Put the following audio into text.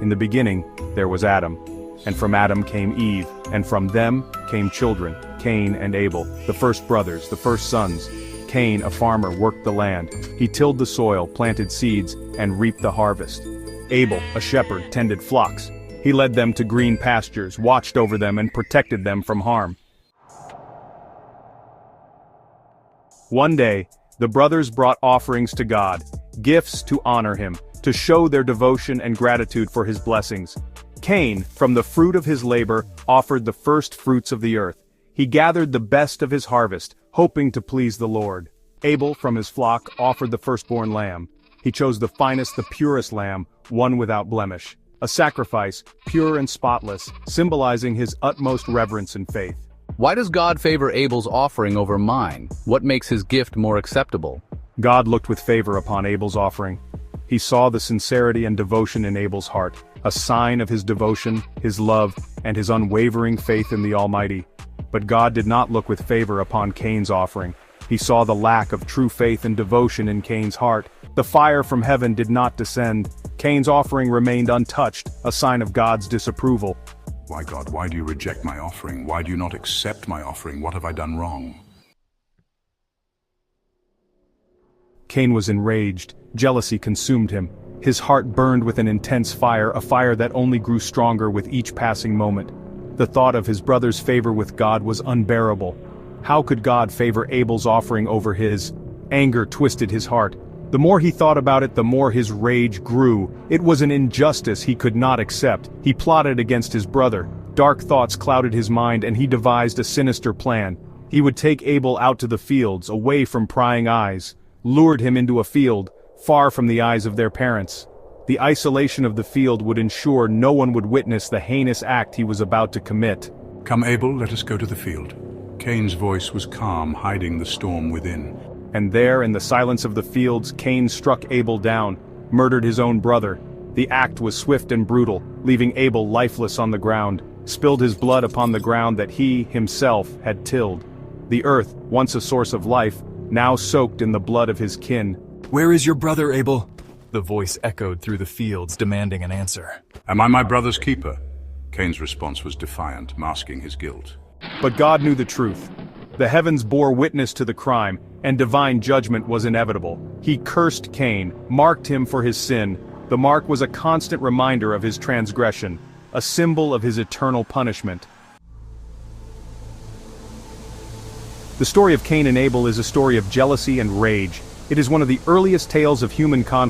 In the beginning, there was Adam. And from Adam came Eve, and from them came children, Cain and Abel, the first brothers, the first sons. Cain, a farmer, worked the land. He tilled the soil, planted seeds, and reaped the harvest. Abel, a shepherd, tended flocks. He led them to green pastures, watched over them, and protected them from harm. One day, the brothers brought offerings to God, gifts to honor him, to show their devotion and gratitude for his blessings. Cain, from the fruit of his labor, offered the first fruits of the earth. He gathered the best of his harvest, hoping to please the Lord. Abel, from his flock, offered the firstborn lamb. He chose the finest, the purest lamb, one without blemish. A sacrifice, pure and spotless, symbolizing his utmost reverence and faith. Why does God favor Abel's offering over mine? What makes his gift more acceptable? God looked with favor upon Abel's offering. He saw the sincerity and devotion in Abel's heart, a sign of his devotion, his love, and his unwavering faith in the Almighty. But God did not look with favor upon Cain's offering. He saw the lack of true faith and devotion in Cain's heart. The fire from heaven did not descend. Cain's offering remained untouched, a sign of God's disapproval. Why, God, why do you reject my offering? Why do you not accept my offering? What have I done wrong? Cain was enraged. Jealousy consumed him. His heart burned with an intense fire, a fire that only grew stronger with each passing moment. The thought of his brother's favor with God was unbearable. How could God favor Abel's offering over his? Anger twisted his heart. The more he thought about it, the more his rage grew. It was an injustice he could not accept. He plotted against his brother. Dark thoughts clouded his mind, and he devised a sinister plan. He would take Abel out to the fields, away from prying eyes, lured him into a field, far from the eyes of their parents. The isolation of the field would ensure no one would witness the heinous act he was about to commit. Come, Abel, let us go to the field. Cain's voice was calm, hiding the storm within. And there, in the silence of the fields, Cain struck Abel down, murdered his own brother. The act was swift and brutal, leaving Abel lifeless on the ground, spilled his blood upon the ground that he, himself, had tilled. The earth, once a source of life, now soaked in the blood of his kin. "Where is your brother, Abel?" The voice echoed through the fields, demanding an answer. Am I my brother's keeper? Cain's response was defiant, masking his guilt. But God knew the truth. The heavens bore witness to the crime, and divine judgment was inevitable. He cursed Cain, marked him for his sin. The mark was a constant reminder of his transgression, a symbol of his eternal punishment. The story of Cain and Abel is a story of jealousy and rage. It is one of the earliest tales of human conflict.